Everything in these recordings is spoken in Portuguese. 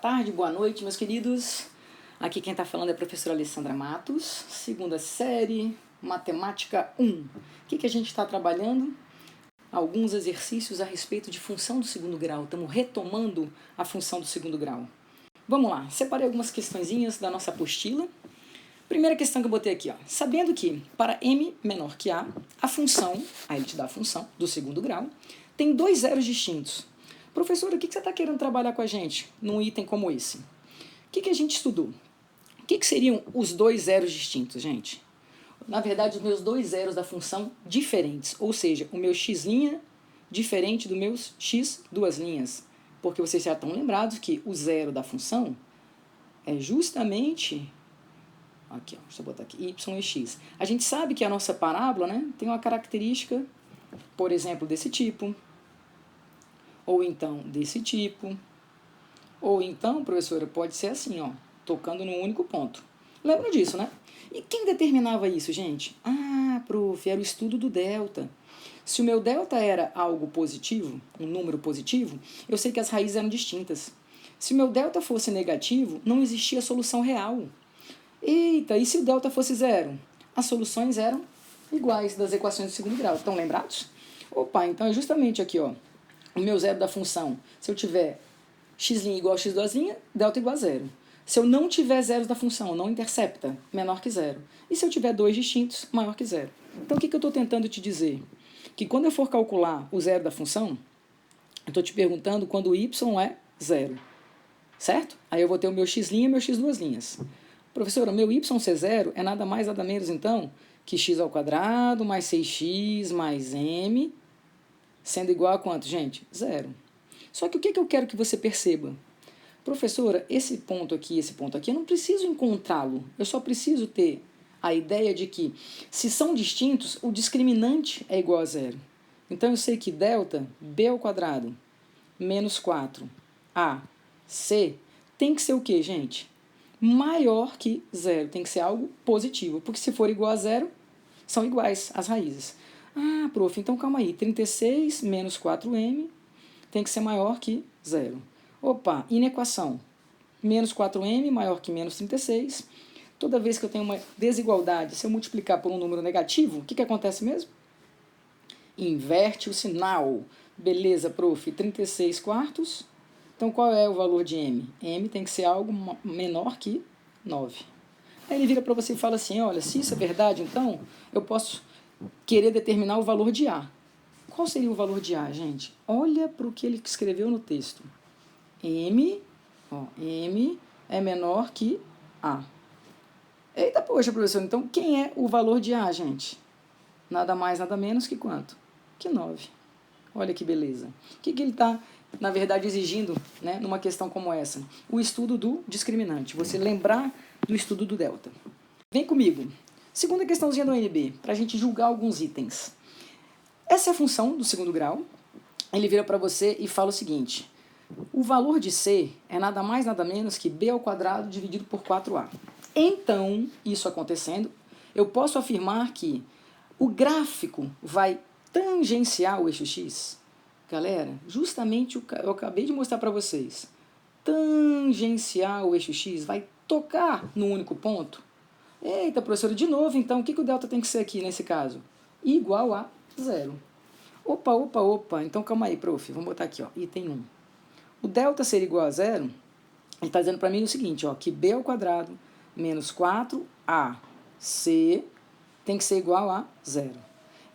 tarde, boa noite, meus queridos. Aqui quem está falando é a professora Alessandra Matos, segunda série, Matemática 1. O que a gente está trabalhando? Alguns exercícios a respeito de função do segundo grau. Estamos retomando a função do segundo grau. Vamos lá, separei algumas questõezinhas da nossa apostila. Primeira questão que eu botei aqui, ó. Sabendo que para m menor que a função, aí ele te dá a função do segundo grau, tem dois zeros distintos. Professora, o que você está querendo trabalhar com a gente num item como esse? O que a gente estudou? O que seriam os dois zeros distintos, gente? Na verdade, os meus dois zeros da função diferentes, ou seja, o meu x' diferente do meu x duas linhas. Porque vocês já estão lembrados que o zero da função é justamente... Aqui, ó, deixa eu botar aqui, y e x. A gente sabe que a nossa parábola, né, tem uma característica, por exemplo, desse tipo, ou então desse tipo, ou então, professora, pode ser assim, ó, tocando num único ponto. Lembra disso, né? E quem determinava isso, gente? Ah, prof, era o estudo do delta. Se o meu delta era algo positivo, um número positivo, eu sei que as raízes eram distintas. Se o meu delta fosse negativo, não existia solução real. Eita, e se o delta fosse zero? As soluções eram iguais das equações do segundo grau. Estão lembrados? Opa, então é justamente aqui, ó, o meu zero da função. Se eu tiver x' igual a x duas linhas, delta igual a zero. Se eu não tiver zeros da função, não intercepta, menor que zero. E se eu tiver dois distintos, maior que zero. Então, o que eu estou tentando te dizer? Que quando eu for calcular o zero da função, eu estou te perguntando quando o y é zero. Certo? Aí eu vou ter o meu x' e meu x duas linhas. Professora, meu y ser zero é nada mais, nada menos, então, que x ao quadrado mais 6x mais m, sendo igual a quanto, gente? Zero. Só que o que eu quero que você perceba? Professora, esse ponto aqui, eu não preciso encontrá-lo. Eu só preciso ter a ideia de que, se são distintos, o discriminante é igual a zero. Então, eu sei que delta, b ao quadrado, menos 4a, c, tem que ser o quê, gente? Maior que zero. Tem que ser algo positivo. Porque se for igual a zero, são iguais as raízes. Ah, prof, então calma aí. 36 menos 4m tem que ser maior que zero. Opa, inequação. Menos 4m maior que menos 36. Toda vez que eu tenho uma desigualdade, se eu multiplicar por um número negativo, o que acontece mesmo? Inverte o sinal. Beleza, prof. 36 quartos. Então, qual é o valor de m? M tem que ser algo menor que 9. Aí ele vira para você e fala assim, olha, se isso é verdade, então eu posso querer determinar o valor de A. Qual seria o valor de A, gente? Olha para o que ele escreveu no texto. M é menor que A. Eita, poxa, professor, então quem é o valor de A, gente? Nada mais, nada menos que quanto? Que 9. Olha que beleza. O que ele está, na verdade, exigindo, né, numa questão como essa? O estudo do discriminante. Você lembrar do estudo do delta. Vem comigo. Segunda questãozinha do ANB, para a gente julgar alguns itens. Essa é a função do segundo grau. Ele vira para você e fala o seguinte. O valor de C é nada mais, nada menos que B ao quadrado dividido por 4A. Então, isso acontecendo, eu posso afirmar que o gráfico vai tangenciar o eixo X. Galera, justamente eu acabei de mostrar para vocês. Tangenciar o eixo X vai tocar no único ponto. Eita, professora, de novo, então, o que o delta tem que ser aqui nesse caso? Igual a zero. Opa, então calma aí, prof. Vamos botar aqui, ó, item 1. O delta ser igual a zero, ele está dizendo para mim o seguinte, ó, que b ao quadrado menos 4ac tem que ser igual a zero.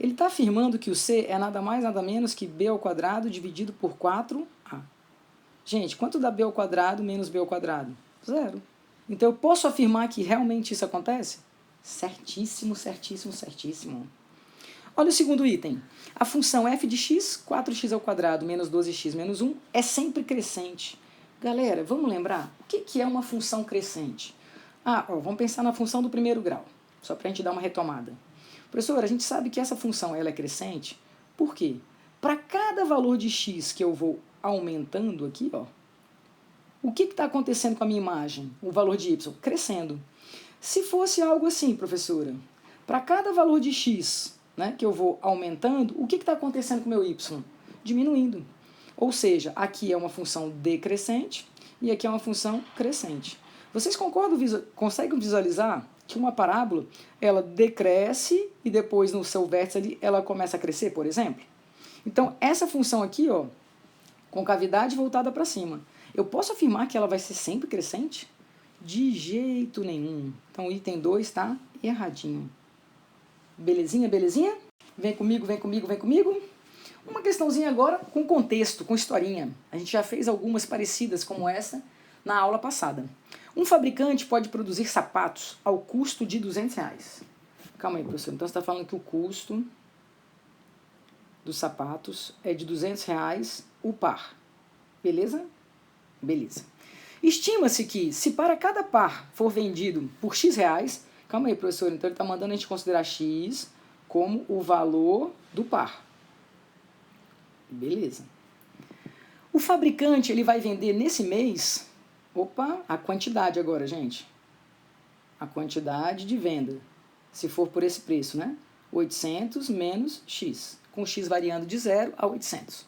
Ele está afirmando que o c é nada mais, nada menos que b ao quadrado dividido por 4a. Gente, quanto dá b ao quadrado menos b ao quadrado? Zero. Então, eu posso afirmar que realmente isso acontece? Certíssimo. Olha o segundo item. A função f de x, 4x ao quadrado menos 12x menos 1, é sempre crescente. Galera, vamos lembrar? O que é uma função crescente? Vamos pensar na função do primeiro grau, só para a gente dar uma retomada. Professor, a gente sabe que essa função ela é crescente, por quê? Para cada valor de x que eu vou aumentando aqui, ó, o que está acontecendo com a minha imagem? O valor de y? Crescendo. Se fosse algo assim, professora, para cada valor de x, né, que eu vou aumentando, o que está acontecendo com o meu y? Diminuindo. Ou seja, aqui é uma função decrescente e aqui é uma função crescente. Vocês concordam, conseguem visualizar que uma parábola, ela decresce e depois no seu vértice ali, ela começa a crescer, por exemplo? Então, essa função aqui, ó, com cavidade voltada para cima, eu posso afirmar que ela vai ser sempre crescente? De jeito nenhum. Então, o item 2 está erradinho. Belezinha, belezinha? Vem comigo, vem comigo, vem comigo. Uma questãozinha agora com contexto, com historinha. A gente já fez algumas parecidas como essa na aula passada. Um fabricante pode produzir sapatos ao custo de R$200. Calma aí, professor. Então, você está falando que o custo dos sapatos é de R$200 o par. Beleza? Beleza. Estima-se que, se para cada par for vendido por X reais... Calma aí, professor. Então, ele está mandando a gente considerar X como o valor do par. Beleza. O fabricante, ele vai vender nesse mês... Opa, a quantidade agora, gente. A quantidade de venda. Se for por esse preço, né? 800 menos X. Com X variando de 0 a 800.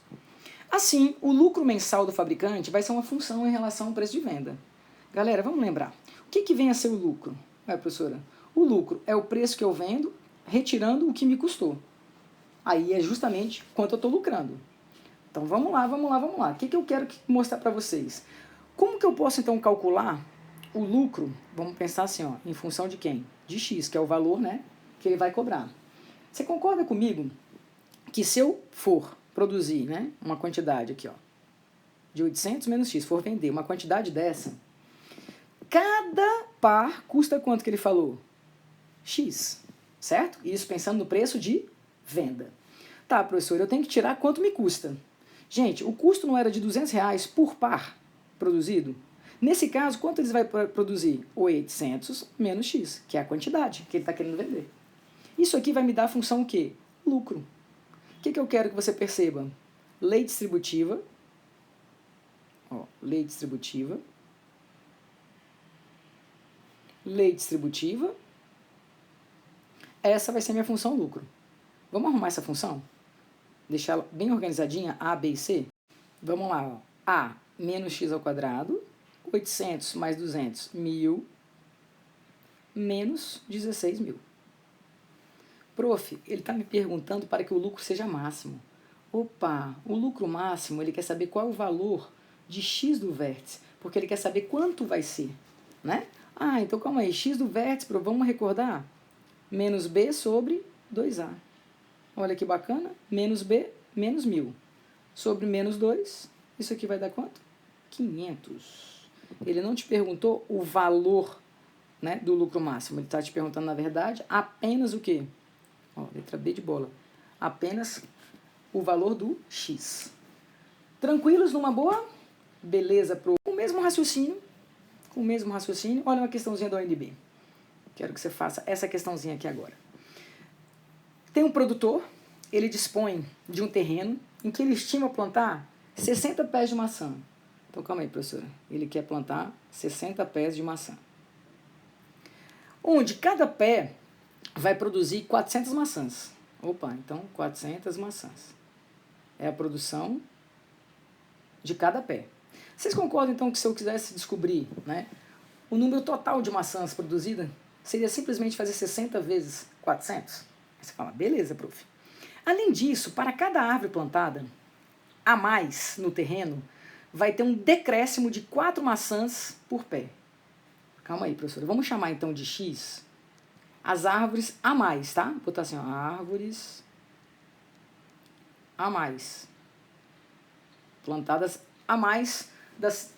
Assim, o lucro mensal do fabricante vai ser uma função em relação ao preço de venda. Galera, vamos lembrar. O que vem a ser o lucro? Professora, o lucro é o preço que eu vendo, retirando o que me custou. Aí é justamente quanto eu estou lucrando. Então, vamos lá, vamos lá, vamos lá. O que eu quero mostrar para vocês? Como que eu posso, então, calcular o lucro? Vamos pensar assim, ó, em função de quem? De X, que é o valor, né, que ele vai cobrar. Você concorda comigo que se eu for produzir, né, uma quantidade aqui, ó, de 800 menos X, for vender uma quantidade dessa, cada par custa quanto que ele falou? X, certo? Isso pensando no preço de venda. Tá, professor, eu tenho que tirar quanto me custa. Gente, o custo não era de R$200 por par produzido? Nesse caso, quanto eles vai produzir? 800 menos X, que é a quantidade que ele está querendo vender. Isso aqui vai me dar a função o quê? Lucro. O que eu quero que você perceba? Lei distributiva. Ó, lei distributiva. Lei distributiva. Essa vai ser minha função lucro. Vamos arrumar essa função? Deixar ela bem organizadinha, A, B e C? Vamos lá, ó. A menos X ao quadrado, 800 mais 200, 1.000, menos 16.000. Prof, ele está me perguntando para que o lucro seja máximo. Opa, o lucro máximo, ele quer saber qual é o valor de X do vértice, porque ele quer saber quanto vai ser, né? Ah, então calma aí, X do vértice, vamos recordar? Menos B sobre 2A. Olha que bacana, menos B, menos 1.000. Sobre menos 2, isso aqui vai dar quanto? 500. Ele não te perguntou o valor, né, do lucro máximo, ele está te perguntando, na verdade, apenas o quê? Ó, letra B de bola. Apenas o valor do X. Tranquilos numa boa? Beleza, com o mesmo raciocínio, olha uma questãozinha do ONB. Quero que você faça essa questãozinha aqui agora. Tem um produtor, ele dispõe de um terreno em que ele estima plantar 60 pés de maçã. Então, calma aí, professora. Ele quer plantar 60 pés de maçã. Onde cada pé vai produzir 400 maçãs. Opa, então 400 maçãs. É a produção de cada pé. Vocês concordam, então, que se eu quisesse descobrir, né, o número total de maçãs produzidas, seria simplesmente fazer 60 vezes 400? Aí você fala, beleza, prof. Além disso, para cada árvore plantada a mais no terreno, vai ter um decréscimo de 4 maçãs por pé. Calma aí, professora. Vamos chamar, então, de X as árvores a mais, tá? Vou botar assim, ó, árvores a mais. Plantadas a mais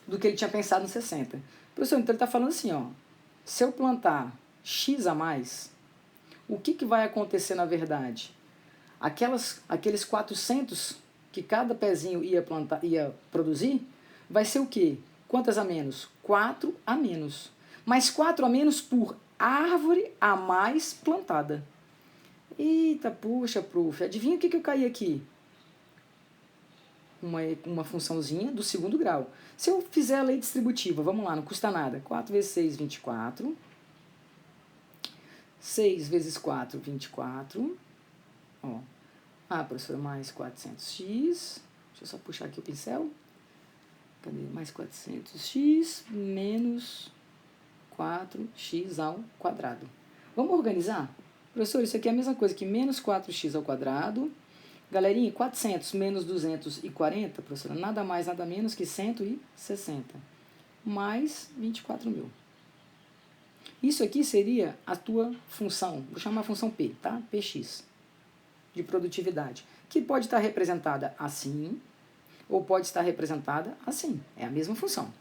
do que ele tinha pensado nos 60. Professor, então ele está falando assim, ó, se eu plantar X a mais, o que vai acontecer na verdade? Aqueles 400 que cada pezinho ia produzir, vai ser o quê? Quantas a menos? 4 a menos. Mas 4 a menos por árvore a mais plantada. Eita, puxa, prof. Adivinha o que eu caí aqui? Uma funçãozinha do segundo grau. Se eu fizer a lei distributiva, vamos lá, não custa nada. 4 vezes 6, 24. 6 vezes 4, 24. Ó. Ah, professora, mais 400x. Deixa eu só puxar aqui o pincel. Cadê? Mais 400x menos 4x ao quadrado. Vamos organizar? Professor, isso aqui é a mesma coisa que menos 4x ao quadrado. Galerinha, 400 menos 240, professora, nada mais, nada menos que 160. Mais 24.000. Isso aqui seria a tua função, vou chamar a função P, tá? Px, de produtividade, que pode estar representada assim, ou pode estar representada assim, é a mesma função.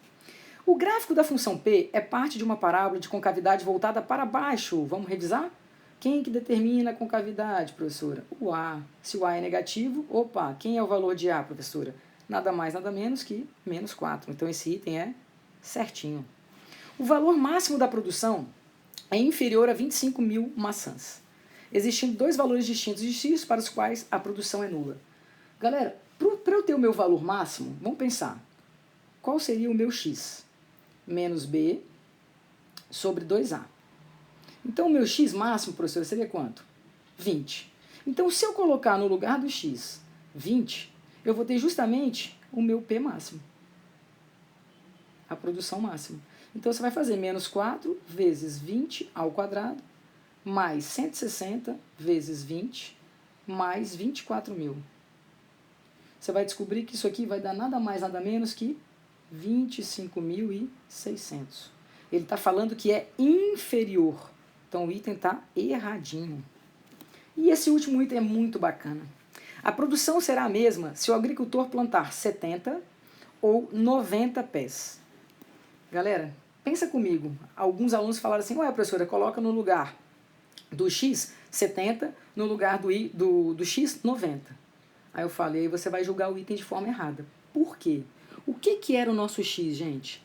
O gráfico da função P é parte de uma parábola de concavidade voltada para baixo. Vamos revisar? Quem que determina a concavidade, professora? O A. Se o A é negativo, opa, quem é o valor de A, professora? Nada mais, nada menos que menos 4. Então esse item é certinho. O valor máximo da produção é inferior a 25.000 maçãs, existindo dois valores distintos de x para os quais a produção é nula. Galera, para eu ter o meu valor máximo, vamos pensar. Qual seria o meu x? Menos b sobre 2a. Então, o meu x máximo, professor, seria quanto? 20. Então, se eu colocar no lugar do x 20, eu vou ter justamente o meu p máximo, a produção máxima. Então, você vai fazer menos 4 vezes 20 ao quadrado, mais 160 vezes 20, mais 24.000. Você vai descobrir que isso aqui vai dar nada mais, nada menos que 25.600. Ele está falando que é inferior. Então, o item está erradinho. E esse último item é muito bacana. A produção será a mesma se o agricultor plantar 70 ou 90 pés. Galera, pensa comigo. Alguns alunos falaram assim, ué, professora, coloca no lugar do x 70, no lugar do x 90. Aí eu falei, você vai julgar o item de forma errada. Por quê? O que era o nosso x, gente?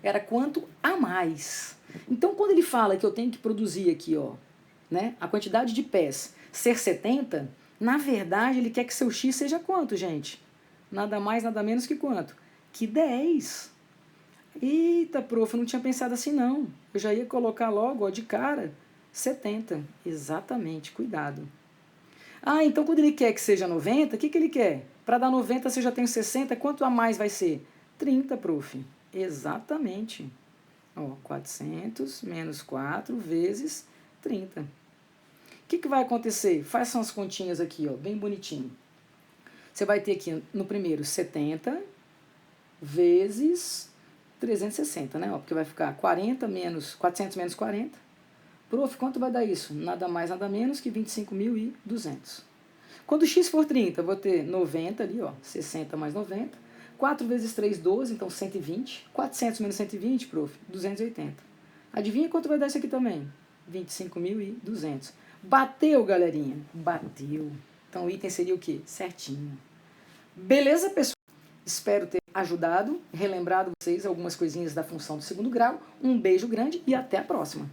Era quanto a mais. Então, quando ele fala que eu tenho que produzir aqui, ó, né, a quantidade de pés ser 70, na verdade, ele quer que seu x seja quanto, gente? Nada mais, nada menos que quanto? Que 10. Eita, prof, eu não tinha pensado assim, não. Eu já ia colocar logo, ó, de cara, 70. Exatamente, cuidado. Ah, então quando ele quer que seja 90, o que ele quer? Para dar 90, se eu já tenho 60, quanto a mais vai ser? 30, prof. Exatamente. Ó, 400 menos 4 vezes 30. O que vai acontecer? Façam as continhas aqui, ó, bem bonitinho. Você vai ter aqui no primeiro 70 vezes 360, né? Ó, porque vai ficar 400 menos 40. Prof, quanto vai dar isso? Nada mais, nada menos que 25.200. Quando x for 30, eu vou ter 90 ali, ó, 60 mais 90. 4 vezes 3, 12, então 120. 400 menos 120, prof, 280. Adivinha quanto vai dar isso aqui também? 25.200. Bateu, galerinha? Bateu. Então o item seria o quê? Certinho. Beleza, pessoal? Espero ter ajudado, relembrado vocês algumas coisinhas da função do segundo grau. Um beijo grande e até a próxima.